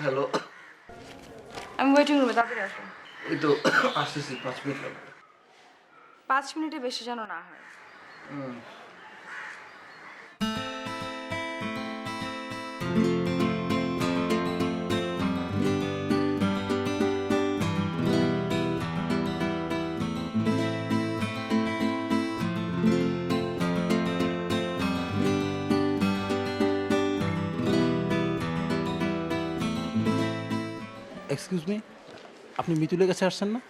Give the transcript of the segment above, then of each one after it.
Hello. আমি waiting রুমে, তাড়াতাড়ি আসো। এই তো আসতেছি, 5 মিনিট লাগবে। 5 মিনিটের বেশি যেন না হয়। এক্সকিউজ মি, আপনি মিতুলের কাছে আসছেন না?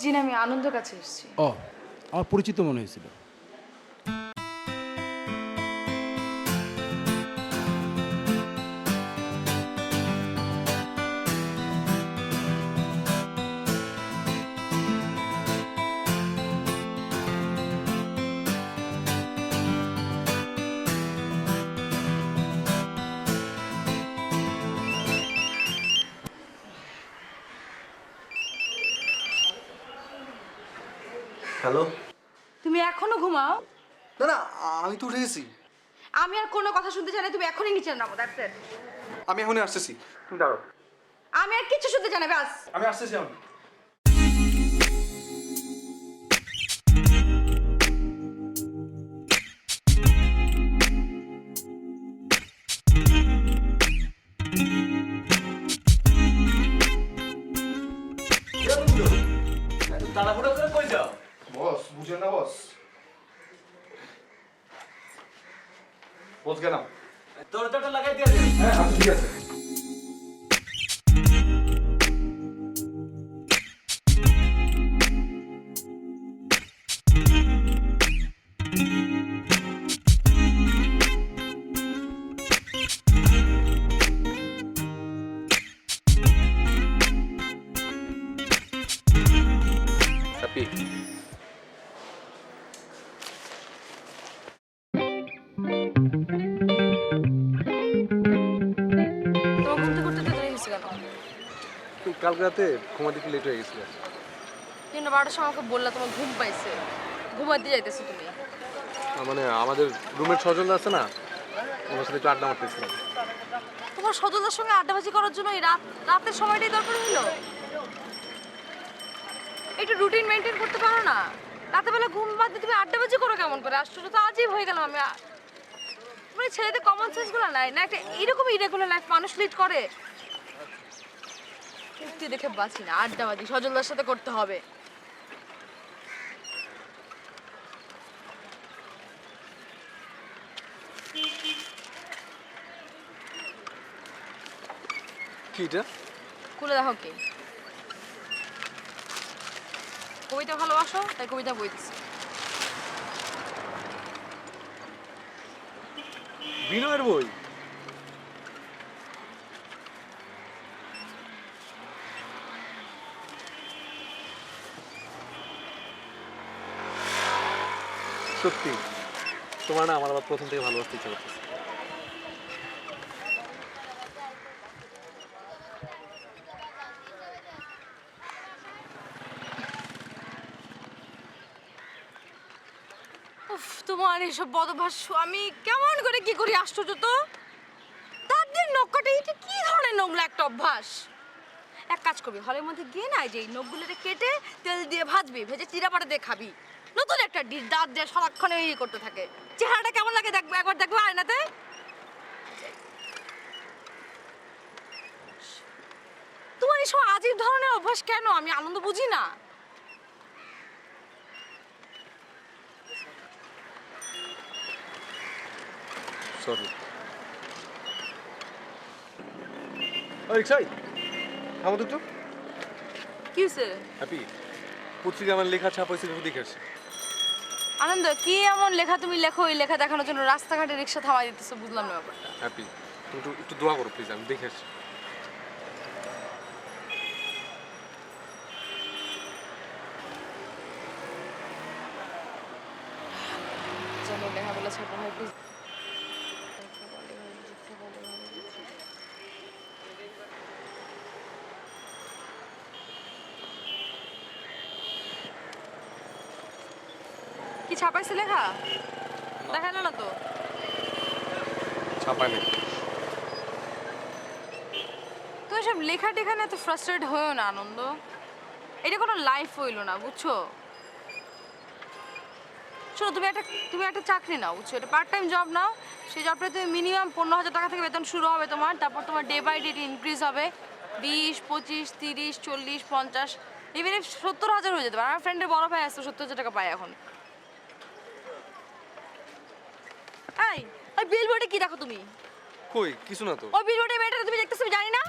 জি না, আমি আনন্দের কাছে এসেছি। ও, আমার পরিচিত মনে হয়েছিল। হ্যালো। তুমি এখনো ঘুমাও? না না, আমি তো উঠে গেছি। আমি আর কোনো কথা শুনতে চাই না, তুমি এখনই নিচে নামো, দ্যাটস ইট। আমি এখনই আসতেছি, তুমি দাঁড়াও। আমি আর কিছু শুনতে চাই না, ব্যাস। আমি আসতেছি এখন। তাড়াহুড়ো করে কই যাও? বস বুঝেন না বস। বস গেলাম। তোর তোটা লাগাই দিয়ে দে। হ্যাঁ আচ্ছা ঠিক আছে। হ্যাপি। তোমার ঘুম থেকে উঠতে দেরি হয়েছে কেন? কালকে রাতে ঘুমাতে একটু লেট হয়ে গেছিল। তুমি 12টার সময় আমাকে বললা তোমার ঘুম পাইছে, ঘুমাতে যাইতেছো তুমি। মানে আমাদের রুমের ছজন আছে না, ওনার সাথে একটু আড্ডা মারতেছিলাম। তোমার সজলদার সঙ্গে আড্ডাবাজি করার জন্য এই রাতের সময়টাই দরকার হলো? একটু রুটিন মেনটেন করতে পারো না? রাতে বেলা ঘুম বাদ দিয়ে তুমি আড্ডাবাজি করো কেমন করে? আশ্চর্য তো, আজীব হয়ে গেলাম আমি। মানে ছেলেদের কমন সেন্স গুলো নাই না, একটা এরকম ইরেগুলার লাইফ মানুষ লিড করে। সত্যি দেখে বাঁচি না, আড্ডাবাজি সজলদার সাথে করতে হবে। কি এটা? খুলে দেখো কি। কবিতা ভালোবাসো তাই কবিতা বই দিচ্ছি। বিনয়ের বই? সত্যি তোমার না আমার আবার প্রথম থেকে ভালোবাসতে ইচ্ছা করতেছে। উফ, তোমার এসব বদভ্যাস আমি কেমন করে কি করি, আশ্চর্য তো। তার দিন নখ কাটে, এটা কি ধরনের নোংরা একটা অভ্যাস। এক কাজ করবি, হলের মধ্যে গিয়ে না যে এই নখগুলোকে কেটে তেল দিয়ে ভাজবি, ভেজে চিড়াপাটা দিয়ে খাবি। নতুন একটা ডিশ, দাঁত দিয়ে সারাক্ষণ এই করতে থাকে। চেহারাটা কেমন লাগে দেখবে, একবার দেখবে আয়নাতে। তোমার এসব আজীব ধরনের অভ্যাস কেন, আমি আনন্দ বুঝি না। সরি। রিক্সাই থামো তো একটু। কি হয়েছে? হ্যাপি, পত্রিকা আমার লেখা ছাপ হয়েছে, দেখে আসছি। আনন্দ, কি এমন লেখা তুমি লেখো, ওই লেখা দেখানোর জন্য রাস্তাঘাটে রিক্সা থামাই দিতেছো, বুঝলাম না ব্যাপারটা। হ্যাপি, তুমি একটু একটু দোয়া করো প্লিজ, আমি দেখে আসছি। যেন লেখাগুলো ছাপা হয় প্লিজ। কি ছাপাইছে লেখা? দেখালো না তো। ছাপায় নেই। এসব লেখা টেখা না এত ফ্রাস্ট্রেট হয়েও না আনন্দ। এটা কোনো লাইফ হইল না, বুঝছো? শোনো, তুমি একটা চাকরি নাও, বুঝছো? এটা পার্ট টাইম জব নাও। সেই জবটা তুমি মিনিমাম 15,000 টাকা থেকে বেতন শুরু হবে তোমার। তারপর তোমার ডে বাই ডে ইনক্রিজ হবে 20, 25, 30, 40, 50, ইভেন 70,000 হয়ে যেতে পারে। আমার ফ্রেন্ডের বড় ভাই আসতো 70,000 টাকা পায় এখন। এই ওই বিলবোর্ডে কি দেখো তুমি? কই কিছু না তো। ওই বিলবোর্ডে মেয়েটা তুমি দেখতেছো, আমি জানি না।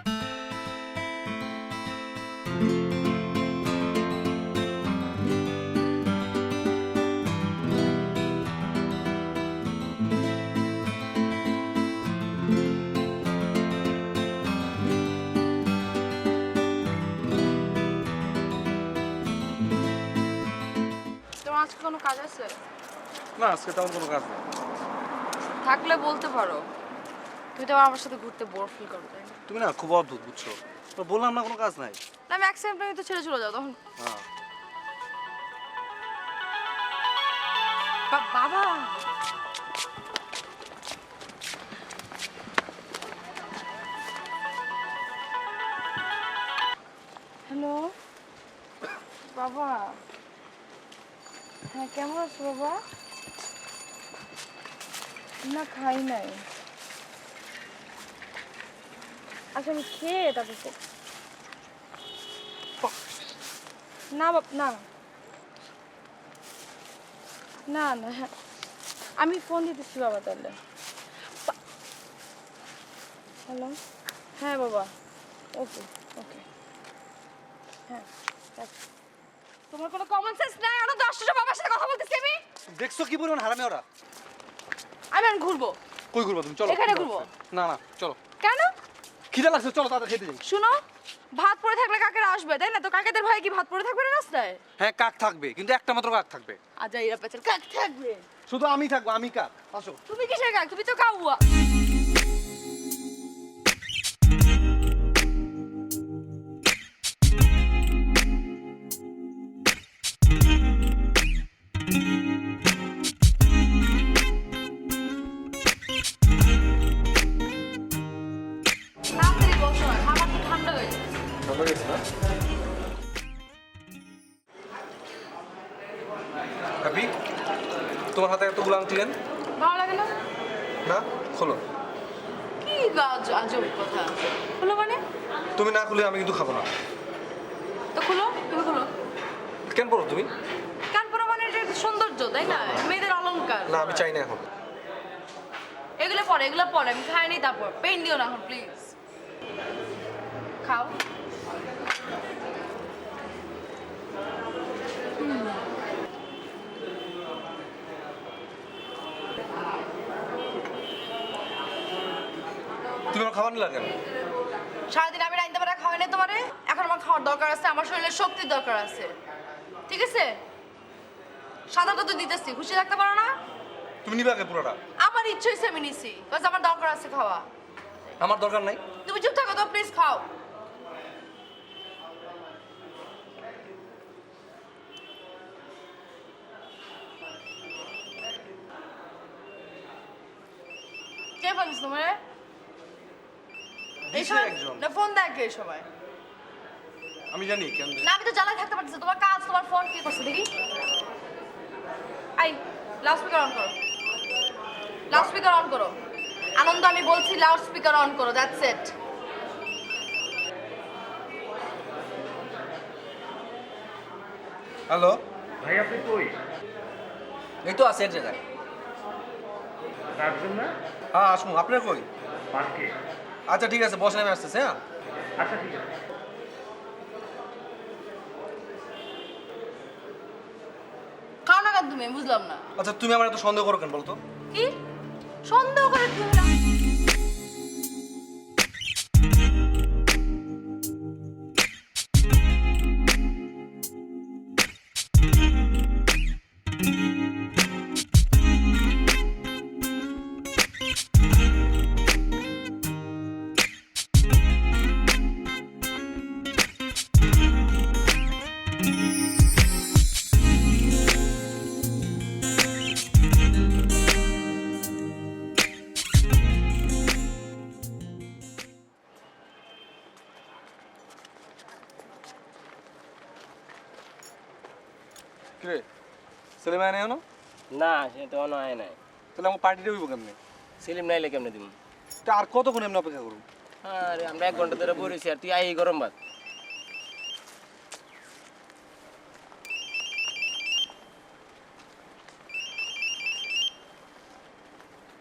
তোমার আজকে কোনো কাজ আছে? না আজকে তেমন কোনো কাজ নেই। থাকলে বলতে পারো। তুমি তো আমার সাথে ঘুরতে বোর ফিল করো, তাই না? তুমি না খুব অদ্ভুত, বুঝছো? তো বললাম না কোনো কাজ নাই। না, আমি অ্যাক্সিডেন্ট তো ছেড়ে চলে যাও তখন। হ্যাঁ। বাবা, হ্যালো বাবা। হ্যাঁ, কেমন আছো বাবা? না, খাই নাই। আচ্ছা, আমি খেয়ে তারপর না না না না, হ্যাঁ আমি ফোন দিতেছি বাবা তাহলে। হ্যালো, হ্যাঁ বাবা, ওকে ওকে, হ্যাঁ। তোমার কোনো কমন সেন্স নাই? আরো 10টা বাবার সাথে কথা বলতেছি আমি। দেখছো কি পরিমাণ হারামি ওরা? আমি এখন ঘুরবো। কই ঘুরবা তুমি? চলো এখানে ঘুরবো। না না চলো। কেন? খিদে লাগছে, চলো তাড়াতাড়ি খেতে যাই। শুনো, ভাত পড়ে থাকলে কাকেরা আসবে, তাই না? তো কাকেদের ভয়ে কি ভাত পড়ে থাকবে না রাস্তায়? হ্যাঁ কাক থাকবে, কিন্তু একটা মাত্র কাক থাকবে। আজা এরা পেছাল কাক থাকবে। শুধু আমি থাকবো, আমি কাক। আসো। তুমি কিসের কাক? তুমি তো কাউয়া। তাড়াতাড়ি বসো, খাবার তো ঠান্ডা হয়ে যাচ্ছে। ভালো গেছে না? হ্যাপি তোমার হাতে এতগুলো আনছিলেন ভালো লাগে না? না? খোলো। কি গাছ আজব কথা। খুলো মানে? তুমি না খুলে আমি কিন্তু খাবো না। তো খুলো, তুমি খুলো। কেন পড়ো তুমি? কান পরা মানে এটা একটা সৌন্দর্য, তাই না? মেয়েদের অলংকার। না আমি চাই না এখন। এগুলো পরে আমি খাইনি, তারপর পেন দিও না এখন প্লিজ। খাও। তুমি আমার খাবার নিলা কেন? সারাদিন আমি রাইতে বেলা খাওয়াই না তোমারে, এখন আমার খাওয়ার দরকার আছে, আমার শরীরে শক্তির দরকার আছে, ঠিক আছে? সাদাটা তো দিতেছি, খুশি থাকতে পারো না? তুমি নিবে আগে পুরোটা। আমার ইচ্ছে হয়েছে আমি নিছি, বাস আমার দরকার আছে খাওয়া। আমার দরকার নাই। তুমি চুপ থাকো তো, প্লিজ খাও। কে বলিস তোমার? এই দিছে সময় একজন। না ফোন দেখে এই সময়। আমি জানি কেন দেয়। না, আমি তো জ্বালায় থাকতে পারতেছি। তোমার কাজ, তোমার ফোন কি করছে দেখি। আই, লাউড স্পিকার অন করো। লাউড স্পিকার অন করো। আনন্দ, আমি বলছি লাউড স্পিকার অন করো, দ্যাটস ইট। হ্যালো ভাই আপনি কই? এই তো আছে এক জায়গায়। রাখবেন না? হ্যাঁ আসুন। আপনার কই? পার্কে। আচ্ছা ঠিক আছে, বসে আমি আসতেছি। হ্যাঁ আচ্ছা ঠিক আছে। খাও না কেন তুমি? বুঝলাম না। আচ্ছা তুমি আমার এত সন্দেহ করো কেন বলতো? কি সন্দেহ করে তুমি? সেলিম আয় নাই না? না সে তো অন হয় নাই। তাহলে আমার পার্টিটা হইব কেমনে? সেলিম নাইলে কেমনে দিব? তা আর কতক্ষণ এমনি অপেক্ষা করব? আরে আমরা 1 ঘন্টা ধরে বসেছি আর তুই আই গরম ভাত।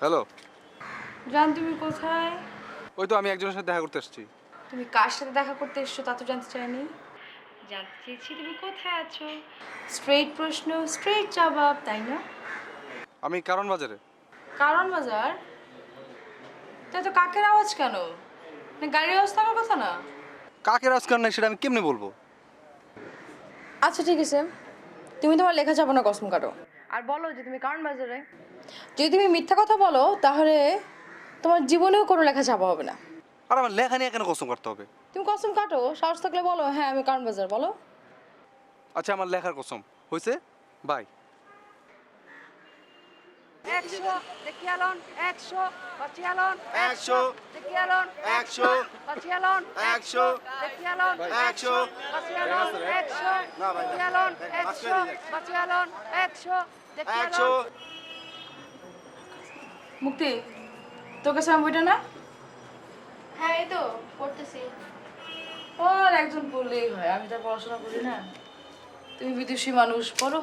হ্যালো, জান তুমি কোথায়? ওই তো আমি একজনের সাথে দেখা করতে আসছি। তুমি কার সাথে দেখা করতে এসছো তা তো জানতে চাইনি। জানতে চেয়েছি তুমি কোথায় আছো। স্ট্রেট প্রশ্ন, স্ট্রেট জবাব, তাই না? আমি কারণ বাজারে। কারণ বাজার? তাই তো কাকের আওয়াজ কেন? না গাড়ির আওয়াজ থাকার কথা না? কাকের আজকাল নাই সেটা আমি কেমনে বলবো? আচ্ছা ঠিক আছে, তুমি তোমার লেখা যাবো না কসম কাটো আর বলো যে তুমি কারণ বাজারে। যদি তুমি মিথ্যা কথা বলো তাহলে তোমার জীবনেও কোনো লেখা চাপা হবে না। আর আমার লেখা নিয়ে কেন কসম করতে হবে? তুমি কসম কাটো, সাহস থাকলে বলো হ্যাঁ আমি কারণ বাজার বলো। আচ্ছা আমার লেখার কসম হয়েছে, বাই। 100 দেখিয়ালন 100 বাঁচিয়ালন 100 দেখিয়ালন 100 বাঁচিয়ালন 100 দেখিয়ালন 100 বাঁচিয়ালন 100 না ভাই, দেখিয়ালন মাফ করে 100 দিলেন। বাঁচিয়ালন 100 দেখিয়ালন 100 মুক্তি তোর কাছে আমার বইটা না? হ্যাঁ এই তো পড়তেছি। আর একজন পড়লেই হয়, আমি তো পড়াশোনা করি না। তুমি বিদেশি মানুষ, পড়ো।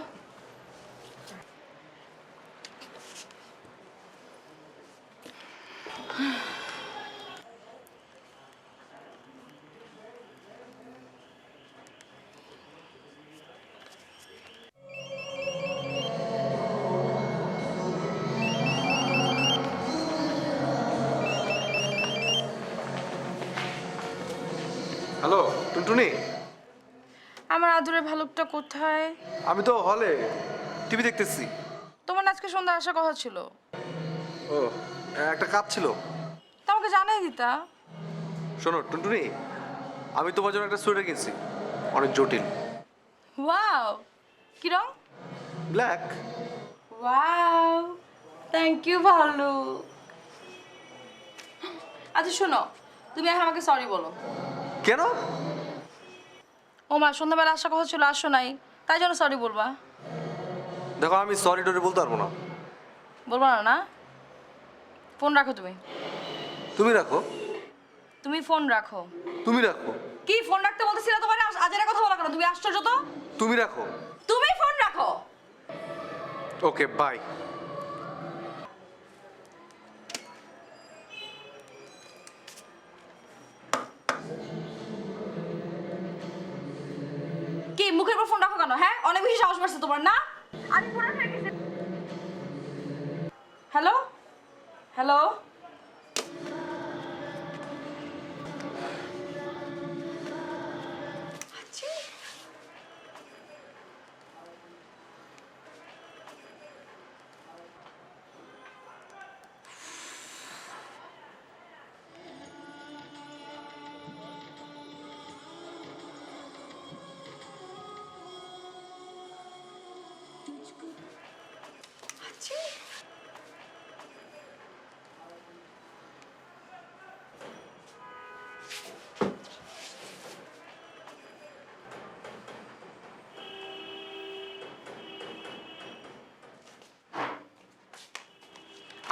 হ্যালো টুনটুনি, আমার আদরের ভালুকটা কোথায়? আমি তো হলে টিভি দেখতেছি। তোমার না আজকে সন্ধ্যা আসার কথা ছিল, ও একটা কাজ ছিল। তা আমাকে জানাই দিতা। শোনো টুনটুনি, আমি তোমার জন্য একটা সোয়েটার কিনছি, অনেক জটিল। ওয়াও, কি রং? ব্ল্যাক। ওয়াও, থ্যাংক ইউ ভালু। আচ্ছা শোনো, তুমি এখন আমাকে সরি বলো। কেন? ও মা, সন্ধ্যাবেলা আসার কথা ছিল, আসো নাই, তাই জন্য সরি বলবা। দেখো আমি সরি টরি বলতে পারবো না। বলবো না না? ফোন রাখো তুমি। তুমি রাখো। তুমি ফোন রাখো। তুমি রাখো। কি ফোন রাখতে বলতেছি না তোমার? আজের কথা বলা কেন? তুমি আশ্চর্য তো। তুমি রাখো। তুমি ফোন রাখো। Okay bye. কি মুখের উপর ফোন রাখো কেন? হ্যাঁ, অনেক বেশি সাহস বাড়ছে তোমার না? আমি ফোন হয়ে গেছে। হ্যালো হ্যালো,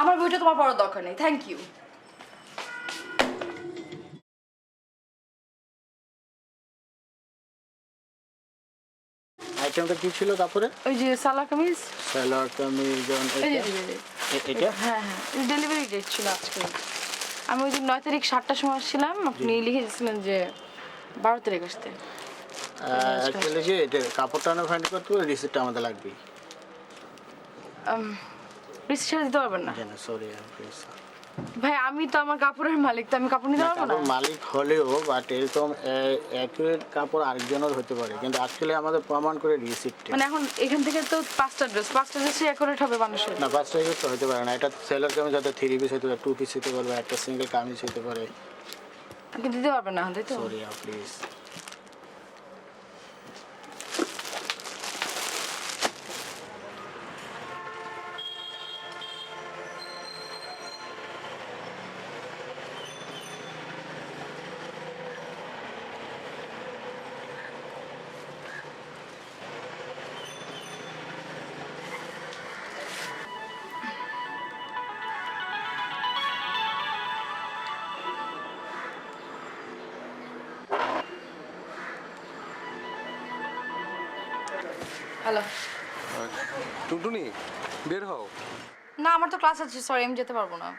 আমার বইটা তোমার পড়ার দরকার নেই, থ্যাংক ইউ। আইটেমটা কি ছিল কাপড়ে? ওই যে সালোয়ার কামিজ। সালোয়ার কামিজ যেমন এই এটা? যে, এটা? হ্যাঁ হ্যাঁ, ডেলিভারি ডেট ছিল আজকে। আমি ওই দিন 9 তারিখ 7টার সময় আসছিলাম, আপনি লিখে দিয়েছিলেন যে 12 তারিখ আসতে। অ্যাকচুয়ালি যে এটা কাপড়টা না ফাইন্ড করতে হবে, রিসিপ্টটা আমাদের লাগবে। রিসিপ্ট দিতে পারবেন না? জানা সরি প্লিজ। ভাই আমি তো আমার কাপড়ের মালিক, তো আমি কাপড় নিতে পারবো না? কাপড় মালিক হলেও বাট এরকম অ্যাকুরেট কাপড় আরেকজনের হতে পারে, কিন্তু অ্যাকচুয়ালি আমাদের প্রমাণ করে রিসিপ্ট। মানে এখন এখান থেকে তো 5টা ড্রেসই অ্যাকুরেট হবে মানুষের। না 5টা তো হতে পারে না, এটা সেলার কামিজ হতে 3 পিস হতে পারে, 2 পিস হতে পারে, একটা সিঙ্গেল কামিজ হতে পারে। আপনি দিতে পারবেন না, তাই তো? Sorry please. হ্যালো। টুনটুনি বের হও। না আমার তো ক্লাস আছে, সরি আমি যেতে পারবো না।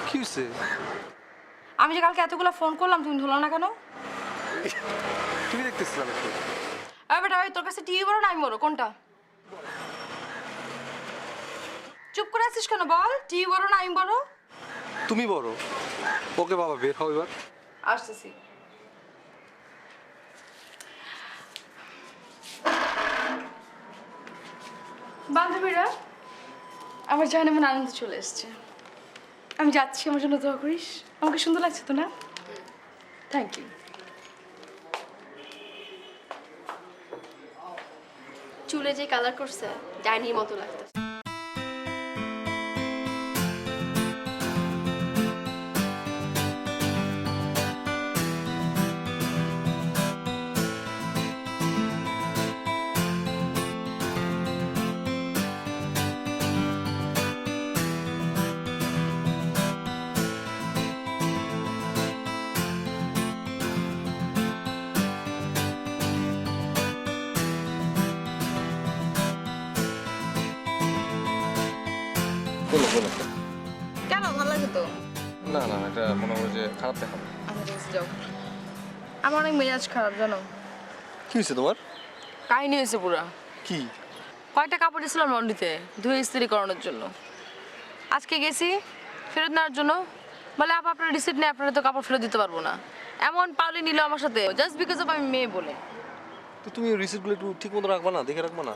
কি হয়েছে? আমি যে কালকে এতগুলো ফোন করলাম তুমি ধরলো না কেন? তুমি দেখতেছিলাম একটু। বেটা ভাই তোর কাছে টিভি বড় না আমি বড় কোনটা? চুপ করে আছিস কেন বল, টিভি বড় না আমি বড়? তুমি বড়। ওকে বাবা বের হও এবার। আসতেছি। বান্ধবীরা আমার জান এমন আনন্দ চলে এসছে। আমি যাচ্ছি, আমার জন্য দোয়া করিস। আমাকে সুন্দর লাগছে তো না? Thank you. চুলে যে কালার করছে ডাইনির মতো লাগতেছে। বলো বলো। কেন ভালো লাগে তো? না না, এটা মনে হয় যে খারাপ দেখাবে। আচ্ছা যাও। আমার অনেক মেজাজ খারাপ জানো। কি হয়েছে তোমার? কাহিনী হয়েছে পুরা। কি? কয়েকটা কাপড় দিয়েছিলাম লন্ড্রিতে ধুয়ে ইস্ত্রি করানোর জন্য। আজকে গেছি ফেরত নেওয়ার জন্য, বলে আপা আপনার রিসিপ্ট নেই, আপনারা তো কাপড় ফেরত দিতে পারবো না। এমন পাউলি নিল আমার সাথে জাস্ট বিকজ অফ আমি মেয়ে বলে। তো তুমি রিসিপ্টগুলো একটু ঠিক মতো রাখবা না, দেখে রাখবা না?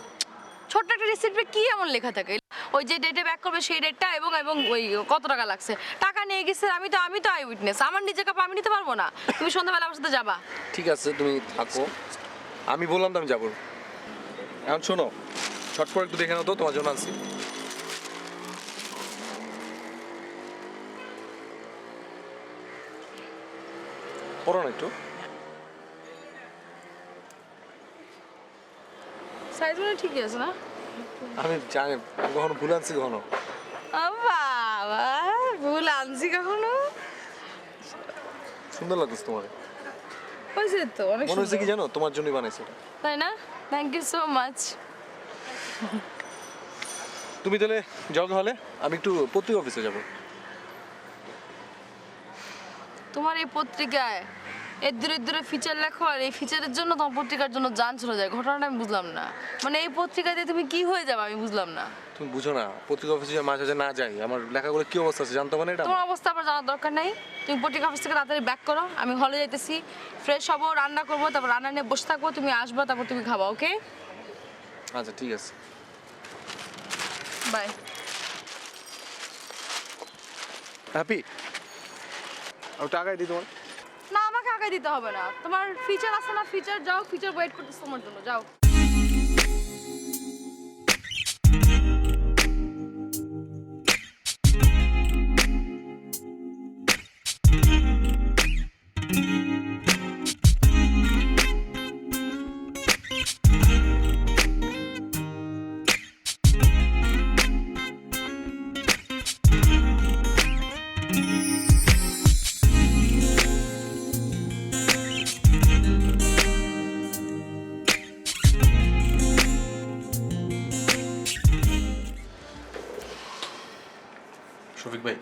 ছোট্ট একটা রিসিপ্টে কি এমন লেখা থাকে? ওই যে ডেটে ব্যাক করবে সেই ডেটটা এবং এবং ওই কত টাকা লাগছে, টাকা নিয়ে গেছে। আমি তো আই উইটনেস, আমার নিজের কাপড় আমি নিতে পারবো না। তুমি সন্ধ্যাবেলা আমার সাথে যাবা। ঠিক আছে তুমি থাকো, আমি বললাম তো আমি যাবো। এখন শোনো, ছটপট একটু দেখে নাও তো, তোমার জন্য আনছি। পড়ো না একটু। সাইজ মানে ঠিকই আছে না? আমি জানি আমি কখনো ভুল আনছি কখনো? ও বাবা, ভুল আনছি কখনো? সুন্দর লাগতেছে তোমার। হয়েছে তো অনেক মনে হচ্ছে কি সুন্দর। জানো, তোমার জন্যই বানাইছি এটা। তাই না? Thank you so much. তুমি তাহলে যাও তাহলে, আমি একটু পত্রিকা অফিসে যাবো। তোমার এই পত্রিকায় এর দূরে ফিচার লেখো, আর এই ফিচারের জন্য তোমার পত্রিকার জন্য জান চলে যায়। ঘটনাটা আমি বুঝলাম না। মানে এই পত্রিকাতে তুমি কি হয়ে যাবে আমি বুঝলাম না। তুমি বুঝো না, পত্রিকা অফিসে মাঝে মাঝে না যাই, আমার লেখাগুলো কি অবস্থা আছে জানতে পারে এটা। তোমার অবস্থা আমার জানার দরকার নাই। তুমি পত্রিকা অফিস থেকে তাড়াতাড়ি ব্যাক করো, আমি হলে যাইতেছি। ফ্রেশ হবো, রান্না করবো, তারপর রান্না নিয়ে বসে থাকবো, তুমি আসবা, তারপর তুমি খাবা। ওকে আচ্ছা ঠিক আছে, বাই। হ্যাপি। আমি টাকাই দিই তোমার। না আমাকে আগে দিতে হবে না, তোমার ফিচার আছে না, ফিচার যাও, ফিচার ওয়েট করতেছে তোমার জন্য, যাও। শফিক ভাই।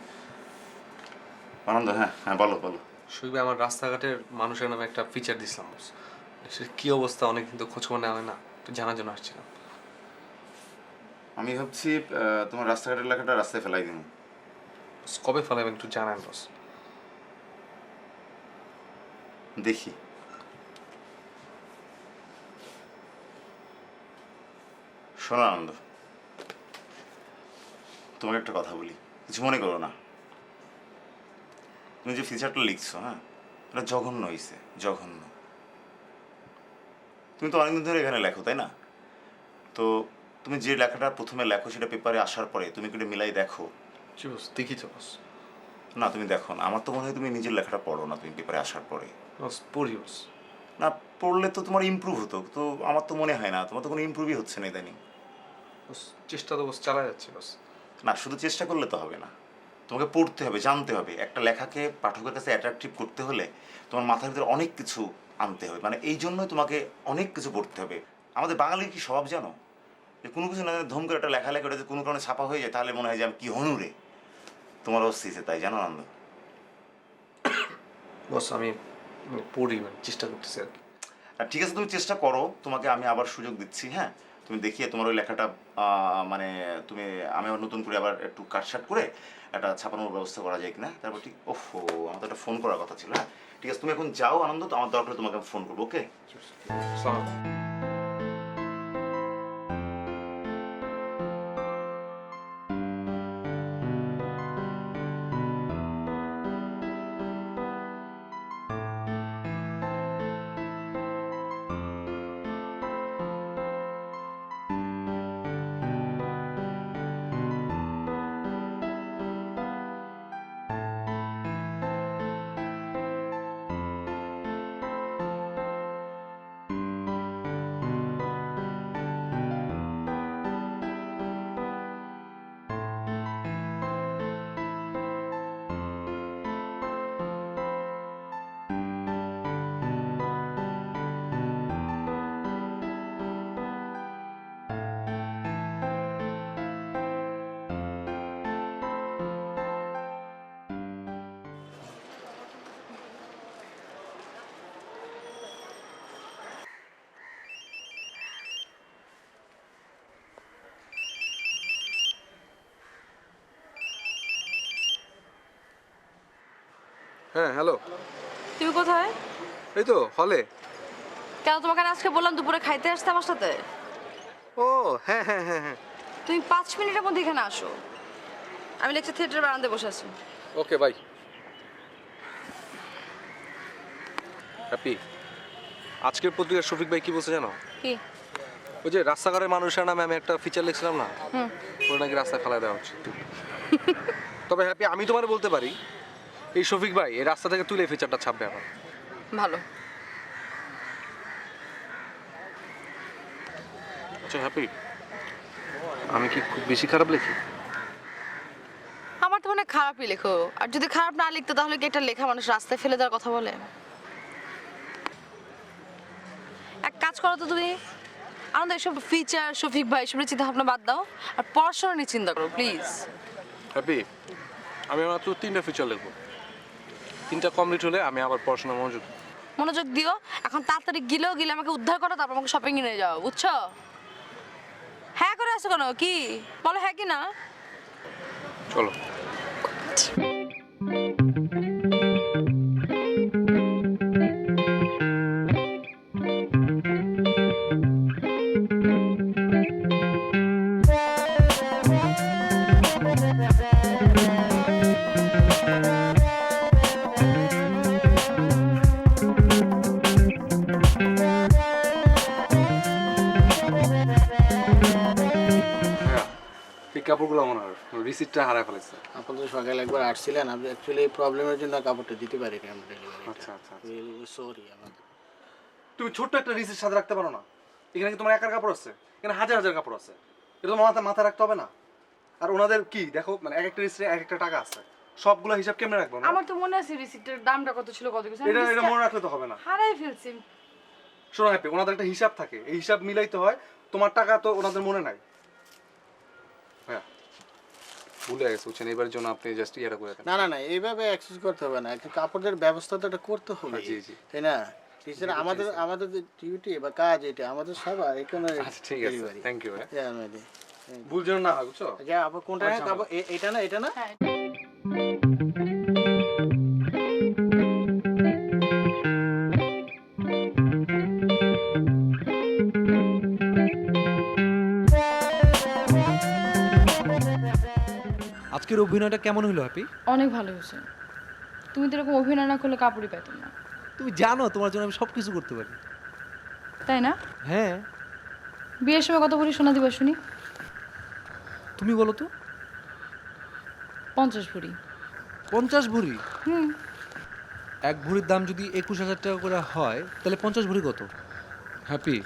আনন্দ, হ্যাঁ হ্যাঁ বলো বলো। শফিক ভাই, আমার রাস্তাঘাটের মানুষের নামে একটা ফিচার দিছিলাম, সেটা কি অবস্থা অনেকদিন তো খোঁজখবর নেওয়া হয় না, তো জানার জন্য আসছিলাম। আমি ভাবছি তোমার রাস্তাঘাটের লেখাটা রাস্তায় ফেলাই দিব। কবে ফেলাবেন একটু জানান বস। দেখি। শোনো আনন্দ, তোমাকে একটা কথা বলি, কিছু মনে করো না। তুমি যে ফিচারটা লিখছো, হ্যাঁ এটা জঘন্য হয়েছে, জঘন্য। তুমি তো অনেকদিন ধরে এখানে লেখো তাই না? তো তুমি যে লেখাটা প্রথমে লেখো সেটা পেপারে আসার পরে তুমি কিন্তু মিলাই দেখো। জি বস, দেখি তো বস। না তুমি দেখো না, আমার তো মনে হয় তুমি নিজের লেখাটা পড়ো না তুমি পেপারে আসার পরে। বস পড়ি বস। না পড়লে তো তোমার ইমপ্রুভ হতো, তো আমার তো মনে হয় না, তোমার তো কোনো ইমপ্রুভই হচ্ছে না ইদানিং। বস চেষ্টা তো বস চালা যাচ্ছে বস। না শুধু চেষ্টা করলে তো হবে না, তোমাকে পড়তে হবে, জানতে হবে। একটা লেখাকে পাঠকের কাছে অ্যাট্রাকটিভ করতে হলে তোমার মাথার ভিতরে অনেক কিছু আনতে হবে, মানে এই জন্যই তোমাকে অনেক কিছু পড়তে হবে। আমাদের বাঙালির কি স্বভাব জানো, যে কোনো কিছু না জানি ধুম করে একটা লেখালেখি ওটা যদি কোনো কারণে ছাপা হয়ে যায় তাহলে মনে হয় যে আমি কি হনুরে তোমার অস্থিতে, তাই জানো আনন্দ? বস আমি পড়ি, মানে চেষ্টা করতেছি আর কি। আর ঠিক আছে, তুমি চেষ্টা করো, তোমাকে আমি আবার সুযোগ দিচ্ছি। হ্যাঁ, তুমি দেখিয়ে তোমার ওই লেখাটা মানে আমি আবার নতুন করে আবার একটু কাটসাট করে একটা ছাপানোর ব্যবস্থা করা যায় কিনা। তারপর ঠিক ওফো, আমার তো একটা ফোন করার কথা ছিল। হ্যাঁ ঠিক আছে, তুমি এখন যাও আনন্দ, তো আমার দরকার তোমাকে আমি ফোন করবো। ওকে? হ্যাঁ হ্যালো, তুমি কোথায়? এই তো হলে। কেন তোমাকে না আজকে বললাম দুপুরে খাইতে আসতে আমার সাথে? ও হ্যাঁ হ্যাঁ হ্যাঁ হ্যাঁ, তুমি 5 মিনিটের মধ্যে এখানে আসো। আমি লেকচার থিয়েটার বারান্দায় বসে আছি। Okay bye. হ্যাপি, আজকের পত্রিকার শফিক ভাই কি বলছে জানো? কি? ওই যে রাস্তাঘাটের মানুষের নামে আমি একটা ফিচার লিখছিলাম না, ওরা নাকি রাস্তায় ফেলা দেওয়া হচ্ছে। তবে হ্যাপি, আমি তোমার বলতে পারি এই শফিক ভাই এই রাস্তা থেকে তুলে ফিচারটা ছাপবে এখন। ভালো। আচ্ছা হ্যাপি, আমি কি খুব বেশি খারাপ লিখি? আমার তো মনে হয় খারাপই লেখো। আর যদি খারাপ না লিখতো তাহলে কি একটা লেখা মানুষ রাস্তায় ফেলে দেওয়ার কথা বলে? এক কাজ করো তো তুমি, আমাদের এসব ফিচার শফিক ভাই এসব চিন্তা ভাবনা বাদ দাও আর পড়াশোনা নিয়ে চিন্তা করো প্লিজ। হ্যাপি, আমি মাত্র 3টা ফিচার লিখবো, 3টা কমপ্লিট হলে আমি আবার পড়াশোনা মনোযোগ দিও। এখন তাড়াতাড়ি গিলে আমাকে উদ্ধার করো, তারপর আমাকে শপিং এ নিয়ে যাও, বুঝছো? হ্যাঁ করে আসো কেন? কি বলো, হ্যাঁ কি না? চলো। কাপড়গুলো মনে হয় রিসিপ্টটা হারায় ফেলেছে। আপনারা তো সকালে একবার আসছিলেন, আপনি অ্যাকচুয়ালি এই প্রবলেমের জন্য কাপড়টা দিতে পারিনি আমরা ডেলিভারি। আচ্ছা আচ্ছা, সরি আমাদের। তুমি ছোট্ট একটা রিসিট সাথে রাখতে পারো না? এখানে কি তোমার একার কাপড় আছে? এখানে হাজার হাজার কাপড় আছে, এটা তো মাথায় রাখতে হবে না? আর ওনাদের কি দেখো, মানে এক একটা রিসিটে এক একটা টাকা আছে, সবগুলো হিসাব কেমনে রাখবো না? আমার তো মনে আছে রিসিপ্টের দামটা কত ছিল, কত কিছু এটা মনে রাখলে তো হবে না। হারাই ফেলছি। শোনো হ্যাপি, ওনাদের একটা হিসাব থাকে, এই হিসাব মিলাইতে হয়। তোমার টাকা তো ওনাদের মনে নাই। হ্যাঁ ভুলে গেছে, বুঝছেন? এবার জন্য আপনি জাস্ট ইয়েটা করে দেন। না না না, এইভাবে অ্যাক্সেস করতে হবে না, একটা কাপড়ের ব্যবস্থা তো এটা করতে হবে। জি জি, তাই না? টিচার আমাদের যে ডিউটি বা কাজ এটা আমাদের সবার এখানে। আচ্ছা ঠিক আছে, থ্যাংক ইউ। ভুল যেন না হয়, বুঝছো? যা আপু কোনটা কাপড়? এটা না, এটা না। হ্যাঁ। আজকের অভিনয়টা কেমন হলো হ্যাপি? অনেক ভালো হয়েছে। তুমি তো এরকম অভিনয় না করলে কাপড়ই পেতাম না। তুমি জানো তোমার জন্য আমি সব কিছু করতে পারি। তাই না? হ্যাঁ। বিয়ের সময় কত ভরি সোনা দিবা শুনি? তুমি বলো তো। 50 ভরি। 50 ভরি? এক ভরির দাম যদি 21,000 টাকা করে হয় তাহলে 50 ভরি কত? হ্যাপি,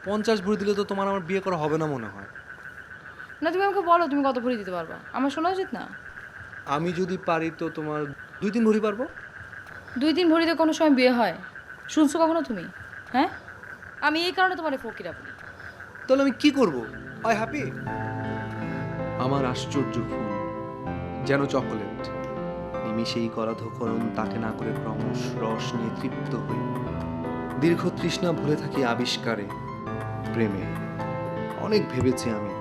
50 ভরি দিলে তো তোমার আমার বিয়ে করা হবে না মনে হয়। না তুমি আমাকে বলো তুমি কত ভরি দিতে পারবা, আমার শোনা উচিত না? আমি যদি পারি তো তোমার 2-3 ভরি পারবো। 2-3 ভরিতে কোনো সময় বিয়ে হয় শুনছো কখনো তুমি? হ্যাঁ, আমি এই কারণে তোমার ফকিরা বলি। তাহলে আমি কি করব? I happy. আমার আশ্চর্য ফুল যেন চকোলেট, নিমিষেই করা ধকরণ তাকে না করে ক্রমশ রস নিয়ে তৃপ্ত হই। দীর্ঘ তৃষ্ণা ভুলে থাকি আবিষ্কারে, প্রেমে। অনেক ভেবেছি আমি,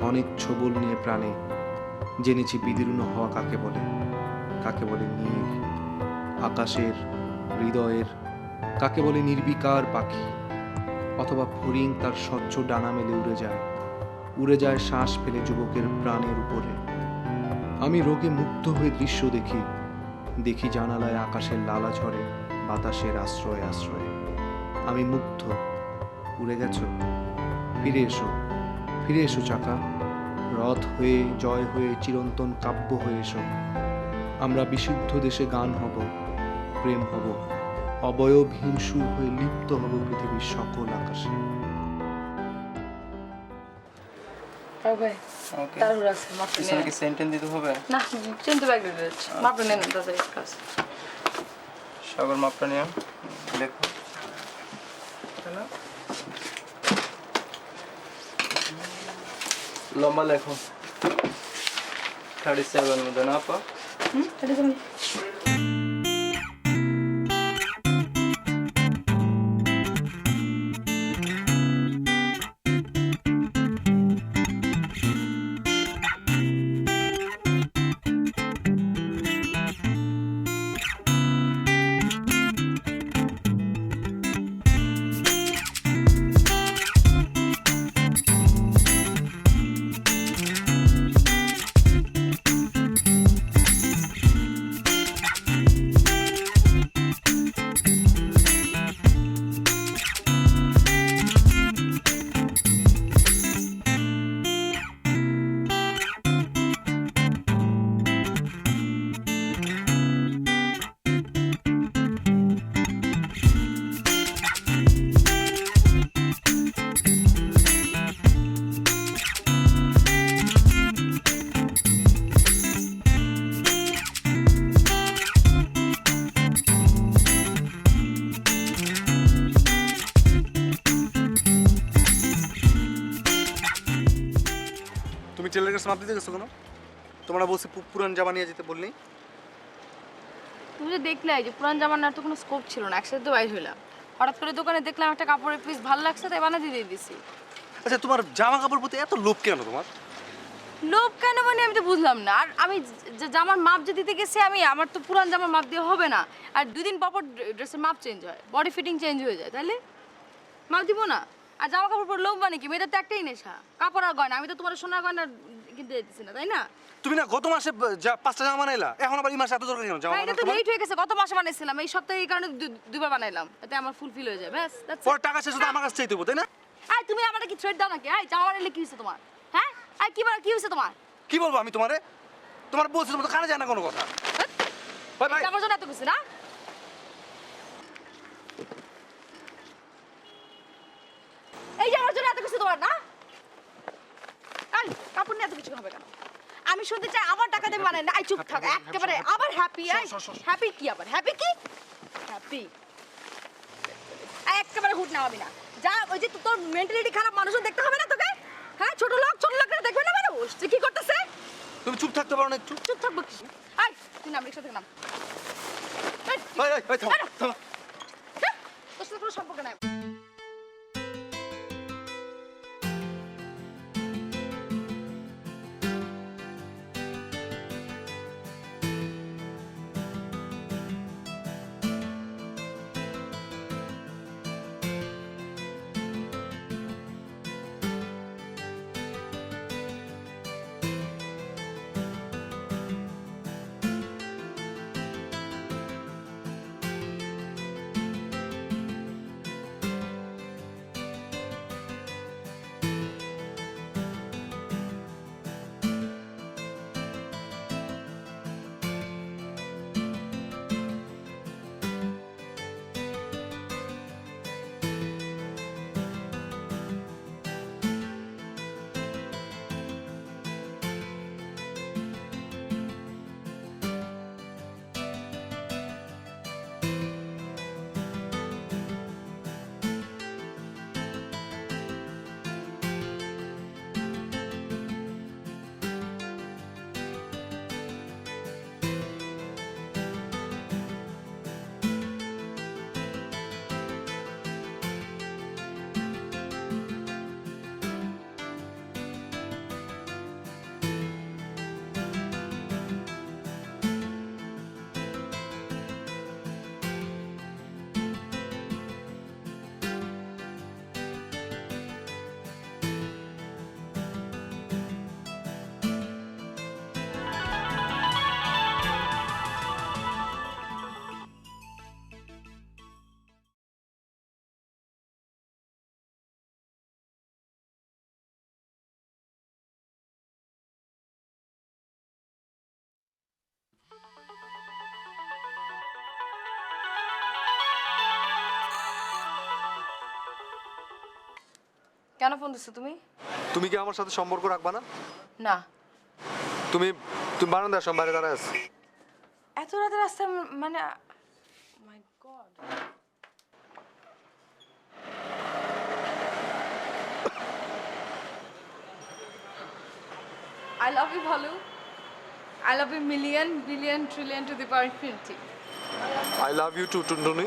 অনেক ছোবল নিয়ে প্রাণে। জেনেছি বিদীর্ণ হওয়া কাকে বলে, কাকে বলে নীল আকাশের, হৃদয়ের, কাকে বলে নির্বিকার পাখি। অথবা ফড়িং তার স্বচ্ছ ডানা মেলে উড়ে যায় শ্বাস ফেলে যুবকের প্রাণের উপরে। আমি রোগে মুগ্ধ হয়ে দৃশ্য দেখি জানালায় আকাশের লালা ঝরে, বাতাসের আশ্রয়ে আশ্রয়ে। আমি মুগ্ধ। উড়ে গেছো, ফিরে এসো চাকা। রথ হয়ে, জয় হয়ে, চিরন্তন কাব্য হয়ে এসো। আমরা বিশুদ্ধ দেশে গান হব, প্রেম হব, অবয়বহীন সুর হয়ে লিপ্ত হব পৃথিবীর সকল আকাশে। সেন্টেন্স দিতে হবে না চিনতে পারবে মাপটা নেন দাদা কাজ সকল মাপটা নিয়ে দেখো লম্বা লেখো 37 মধ্যে না আপা এটা তুমি তুমি টেলারের কাছে মাপ দিতে গেছো কেন? তোমরা বলছি পুরান জামা নিয়ে যেতে বললি। তুমি যে দেখলে যে পুরান জামার তো কোনো স্কোপ ছিল না, একসাথে তো বাইর হইলাম। হঠাৎ করে দোকানে দেখলাম একটা কাপড়ের পিস ভালো লাগছে তাই বানিয়ে দিয়ে দিছি। আচ্ছা তোমার জামা কাপড় প্রতি এত লোভ কেন তোমার? লোভ কেন মানে আমি তো বুঝলাম না। আর আমি যে জামার মাপ যে দিতে গেছি আমি, আমার তো পুরান জামার মাপ দিয়ে হবে না। আর 2 দিন পর ড্রেসের মাপ চেঞ্জ হয়, বডি ফিটিং চেঞ্জ হয়ে যায়, তাহলে মাপ দিব না। আর জামা কাপড় পরে লোভ মানে কি? মেয়েদের তো একটাই নেশা, কাপড় আর গয়না। আমি তো তোমার সোনার গয়না কিনতে দিচ্ছি না, তাই না? তুমি না গত মাসে 5টা জামা বানাইলা, এখন আবার এই মাসে এত দরকার কেন জামা? এটা তো লেট হয়ে গেছে, গত মাসে বানাইছিলাম, এই সপ্তাহে এই কারণে দুবার বানাইলাম, এতে আমার ফুলফিল হয়ে যায়। ব্যাস পরে টাকা শেষ হতে আমার কাছে চাইতে হবে, তাই না? এই তুমি আমাকে কি থ্রেড দাও নাকি? এই জামা বানাইলে কি হইছে তোমার? হ্যাঁ এই কি হইছে তোমার? কি বলবো আমি তোমারে? তোমার বলছি, তোমার তো কানে যায় না কোনো কথা। ভাই ভাই আমার জন্য এত কিছু না। এই যে আমার জন্য এত কিছু তোমার না? এই কাপড় নিয়ে এত কিছু হবে কেন? আমি শুনতে চাই আমার টাকা দিয়ে বানাই না। এই চুপ থাক একেবারে। আবার হ্যাপি? হ্যাপি কি আবার? হ্যাপি কি? হ্যাপি একেবারে হুট না হবে না। যা ওই যে তোর মেন্টালিটি খারাপ, মানুষও দেখতে হবে না তোকে? হ্যাঁ ছোট লোকরা দেখবে না মানুষ যে কি করতেছে? তুমি চুপ থাকতে পারো না একটু? চুপ থাকবো কি? এই তুই নাম রিক্সা থেকে নাম। ভাই থামো থামো। তোর সাথে কোনো সম্পর্ক নাই। কেন ফোন দিছো তুমি? তুমি কি আমার সাথে সম্পর্ক রাখবা না? না। তুমি তুমি বারান্দায় আসো, বাইরে দাঁড়ায় আছি। এত রাতে রাস্তায় মানে মাই god. I love you, Bhalu. I love you million, billion, trillion to the power infinity. I love you too টুনটুনি।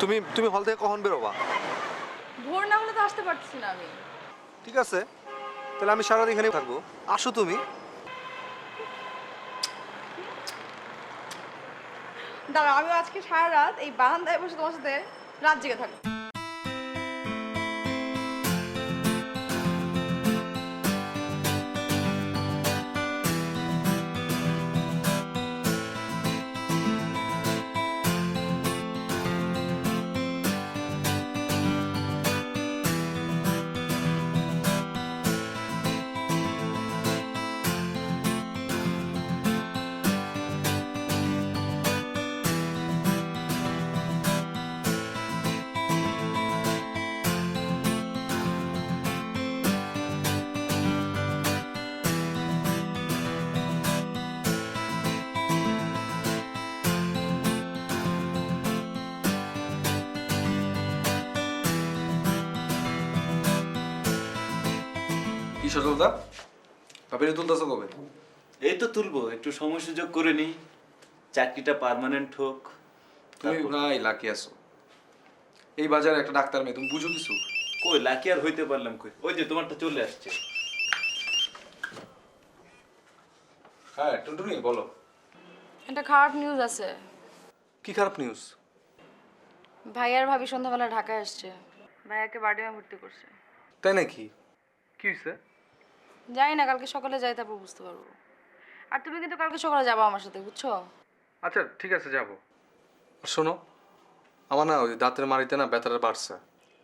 তুমি তুমি হল থেকে কখন বেরোবা? ভোর না হলে তো আসতে পারছি না আমি। ঠিক আছে, তাহলে আমি সারাদিন এখানে থাকবো, আসো তুমি। দাঁড়া, আমি আজকে সারা রাত এই বারান্দায় বসে তোমার সাথে রাত জেগে থাকবো। কি সজলদা, ভাবিনি তুলতেছো কবে? এই তো তুলবো, একটু সময় সুযোগ করে নি, চাকরিটা পার্মানেন্ট হোক। তুমি নাই লাকি আছো। এই বাজারে একটা ডাক্তার মেয়ে, তুমি বুঝো কিছু? কই লাকি আর হইতে পারলাম কই, ওই যে তোমারটা চলে আসছে। হ্যাঁ টুনটুনি বলো। একটা খারাপ নিউজ আছে। কি খারাপ নিউজ? ভাইয়ার ভাবি সন্ধ্যাবেলা ঢাকায় আসছে, ভাইয়াকে বাড়িতে ভর্তি করছে। তাই নাকি? কি হয়েছে? জানি না, কালকে সকালে যাই তারপর বুঝতে পারবো। আর তুমি কিন্তু কালকে সকালে যাবো আমার সাথে, বুঝছো? আচ্ছা ঠিক আছে, যাবো। শোনো, আমার না ওই দাঁতের মাড়িতে না ব্যথাটা বাড়ছে।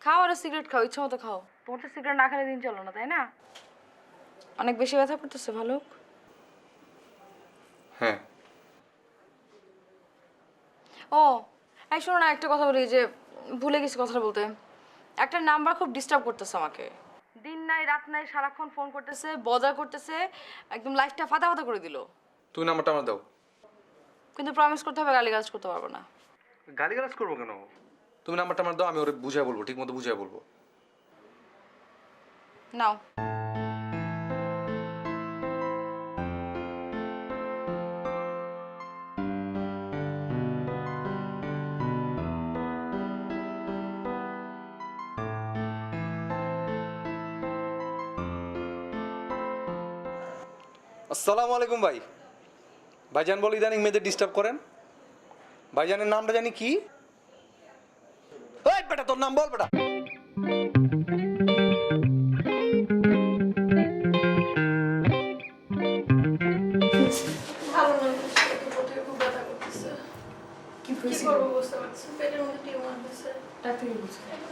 খাও আর সিগারেট খাও, ইচ্ছা মতো খাও। তোমার তো সিগারেট না খেলে দিন চলো না, তাই না? অনেক বেশি ব্যথা করতেছে, ভালো? হ্যাঁ। ও এই শোনো না, একটা কথা বলি, যে ভুলে গেছি কথাটা বলতে। একটা নাম্বার খুব ডিস্টার্ব করতেছে আমাকে, দিন নাই রাত নাই সারাক্ষণ ফোন করতেছে, বজার করতেছে, একদম লাইফটা ফাটা ফাটা করে দিল। তুমি নাম্বারটা আমার দাও। কিন্তু প্রমিস করতে হবে গালিগালাজ করতে পারবো না। গালিগালাজ করবো কেন? তুমি নাম্বারটা আমার দাও, আমি ওরে বুঝাই বলবো, ঠিক মতো বুঝাই বলবো। নাও। আসসালামু আলাইকুম ভাই। ভাইজান বল ইদানিং মেয়েদের ডিস্টার্ব করেন। ভাইজানের নামটা জানি কি? ওই বেটা, তোর নাম বল বেটা। ভালো না, পেটে খুব ব্যথা করতেছে। কি করবো বুঝতে পারছি, পেটের মধ্যে টিউমার হয়েছে।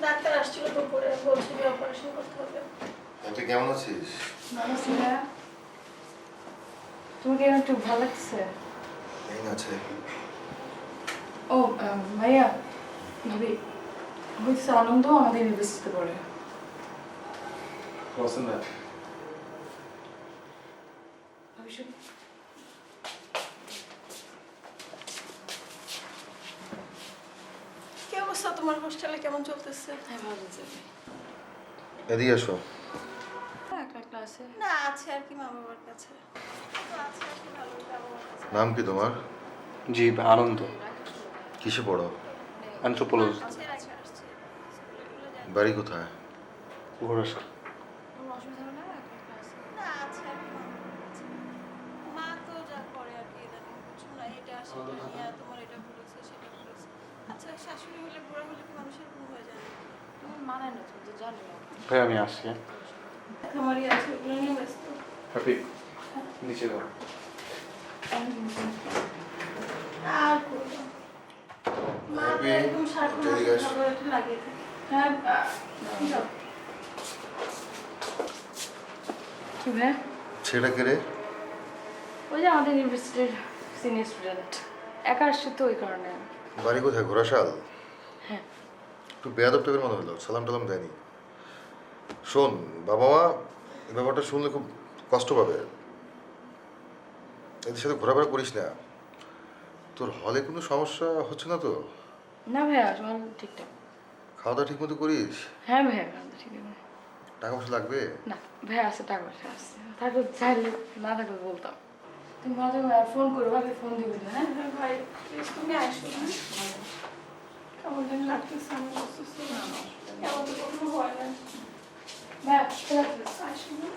ডাক্তার আসছিল দুপুরে, বলছে যে অপারেশন করতে হবে। তুই কেমন আছিস? তুমি কি একটু ভালো লাগছে? এই আছে। ও ভাইয়া, ভাবি হয়েছে আনন্দ আমাদের ইউনিভার্সিটিতে পড়ে। পছন্দ না। ভাবি শুন, কি অবস্থা তোমার হোস্টেলে, কেমন চলতেছে? হ্যাঁ ভালো যাবে। এদিকে এসো। একটা ক্লাসে না আছে আর কি, মা বাবার কাছে আছে আর কি, ভালো বাবার কাছে। নাম কি তোমার? জি আনন্দ। কিসে পড়ো? অ্যানথ্রোপোলজি। আছে রাখা আসছে, স্কুলে যায়। বাড়ি কোথায়? ঘোড়াশা। কোনো অসুবিধা হবে না, একটা ক্লাসে। না আছে আর কি, মা বাবার কাছে। মা তো যা করে আর কি, ইদানিং বুঝছো না, এটা সেটা নিয়ে তোমার এটা বলেছে সেটা বলেছে। আচ্ছা শাশুড়ি হলে বুড়া হলে কি মানুষের ভুল হয়ে যায়? তুমি মানায় না, তুমি তো জানো। ভাই আমি আসছি। খামারি আছে, ওগুলো নিয়ে ব্যস্ত। হ্যাপি নিচে দাও। আর করবো মা তো একদম সারাক্ষণ খাবারটা লাগিয়ে থাকে। হ্যাঁ যাও। কি ভাই? ছেলেটা কে রে? ওই যে আমাদের ইউনিভার্সিটির সিনিয়র স্টুডেন্ট, একা আসছে তো ওই কারণে। বাড়ি কোথায়? ঘোড়াশাল? হ্যাঁ। একটু বেয়াদব টাইপের মনে হলো, সালাম টালাম দেয়নি। শোন, বাবা মা এই ব্যাপারটা শুনলে খুব কষ্ট পাবে। এদের সাথে ঘোরাফেরা করিস না। তোর হলে কোনো সমস্যা হচ্ছে না তো? না ভাইয়া সব ঠিকঠাক। খাওয়া দাওয়া ঠিক মতো করিস? হ্যাঁ ভাইয়া ঠিক আছে। টাকা পয়সা লাগবে? না ভাইয়া আছে, টাকা পয়সা আছে, থাকলে চাইলে না থাকলে বলতাম। তুমি মাঝে মাঝে ফোন করো, ভাবি ফোন দিবে না। হ্যাঁ হ্যাঁ ভাই প্লিজ তুমি আসো না, কেমন যেন লাগতেছে আমার অসুস্থ, কেমন তো কখনো হয় না। ভাইয়া আসো না।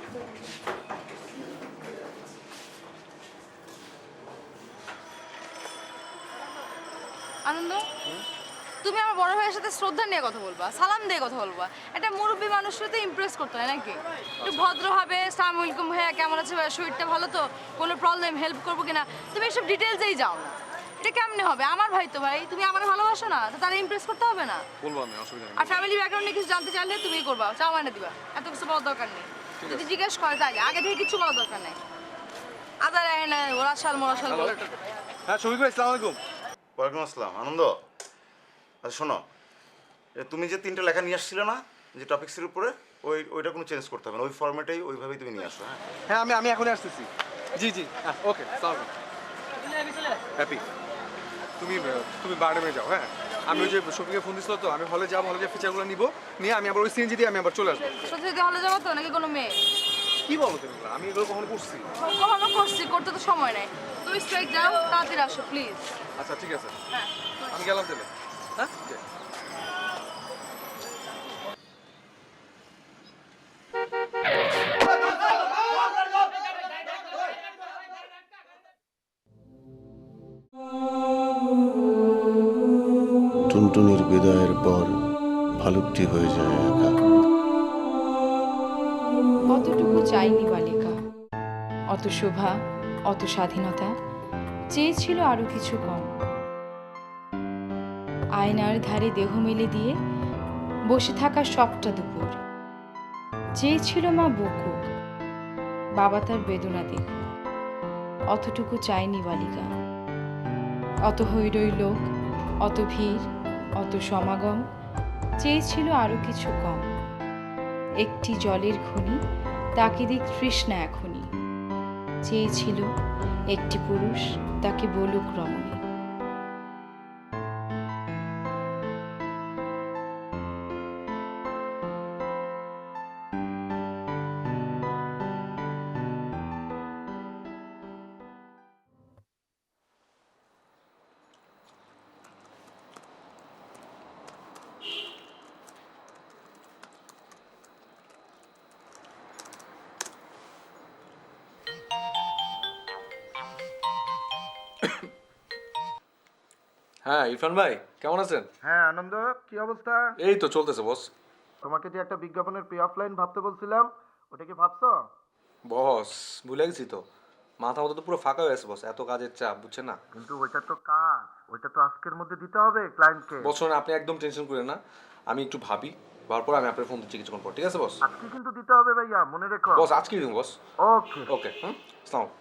আনন্দ, তুমি আমার বড় ভাইয়ের সাথে শ্রদ্ধা নিয়ে কথা বলবা, সালাম দিয়ে কথা বলবা। একটা মুরব্বী মানুষের তো ইমপ্রেস করতে হয় নাকি? একটু ভদ্রভাবে সালাম আলাইকুম ভাইয়া কেমন আছে ভাইয়া, শরীরটা ভালো তো, কোনো প্রবলেম হেল্প করবো কিনা, তুমি এসব ডিটেলসেই যাও না। এটা কেমনে হবে? আমার ভাই তো ভাই, তুমি আমার ভালোবাসো না তো তারা ইমপ্রেস করতে হবে না? বলবো আমি, অসুবিধা নেই। আর ফ্যামিলি ব্যাকগ্রাউন্ডে কিছু জানতে চাইলে তুমি করবা, চাও মানে দিবা, এত কিছু বলার দরকার নেই। যদি জিজ্ঞেস করে তাই আগে থেকে কিছু বলার দরকার নেই। আদার ওরাশাল মোরাশাল বলে। হ্যাঁ শফিক ভাই, আসসালামু আলাইকুম। ওয়ালাইকুম আসসালাম। আনন্দ, আচ্ছা শোনো, তুমি যে 3টা লেখা নিয়ে আসছিলে না যে টপিক্সের উপরে, ওইটা কোনো চেঞ্জ করতে হবে না, ওই ফরম্যাটেই ওইভাবেই তুমি নিয়ে আসো। হ্যাঁ হ্যাঁ আমি এখনই আসতেছি। জি জি, হ্যাঁ ওকে, সালাম। হ্যাপি, তুমি তুমি বারডেমে যাও। হ্যাঁ আমি ওই যে শফিকে ফোন দিছিল তো, আমি হলে যাবো, হলে যে ফিচারগুলো নিবো, নিয়ে আমি আবার ওই সিএনজি দিয়ে আমি আবার চলে আসবো। সত্যি সত্যি হলে যাবো তো নাকি কোনো মেয়ে? কি বলো তুমি? আমি এগুলো কখনো করছি? কখনো করছি, করতে তো সময় নেই। তুমি স্ট্রাইক যাও, তাড়াতাড়ি আসো প্লিজ। আচ্ছা ঠিক আছে, হ্যাঁ আমি গেলাম তাহলে। হ্যাঁ টুনটুনির বিদায়ের পর ভালুকটি হয়ে যায় একা। কতটুকু চাইনি বালিকা, অত শোভা, অত স্বাধীনতা, চেয়েছিল আরো কিছু কম। আয়নার ধারে দেহ মেলে দিয়ে বসে থাকা সবটা দুপুর, চেয়েছিল মা বকুক, বাবা তার বেদনা দেখুক। অতটুকু চাইনি বালিকা, অত হৈরৈ লোক, অত ভিড়, অত সমাগম, চেয়েছিল আরো কিছু কম। একটি জলের খনি, তাকে দিক তৃষ্ণা এখনই, চেয়েছিল একটি পুরুষ তাকে বলুক রমণী। হ্যাঁ ইরফান ভাই, কেমন আছেন? হ্যাঁ আনন্দ, কি অবস্থা? এই তো চলতেছে বস। তোমাকে যে একটা বিজ্ঞাপনের পে অফলাইন ভাবতে বলছিলাম, ওটা কি ভাবছো? বস ভুলে গেছি তো, মাথা মতো তো পুরো ফাঁকা হয়ে আছে বস, এত কাজের চাপ বুঝছেন না। কিন্তু ওইটা তো কাজ, ওইটা তো আজকের মধ্যে দিতে হবে ক্লায়েন্টকে। বস শোনেন, আপনি একদম টেনশন করেন না, আমি একটু ভাবি, ভাবার পর আমি আপনার ফোন দিচ্ছি কিছুক্ষণ পর, ঠিক আছে বস? আজকে কিন্তু দিতে হবে ভাইয়া, মনে রেখো। বস আজকেই দিন বস। ওকে ওকে, হুম, আসসালামু আলাইকুম।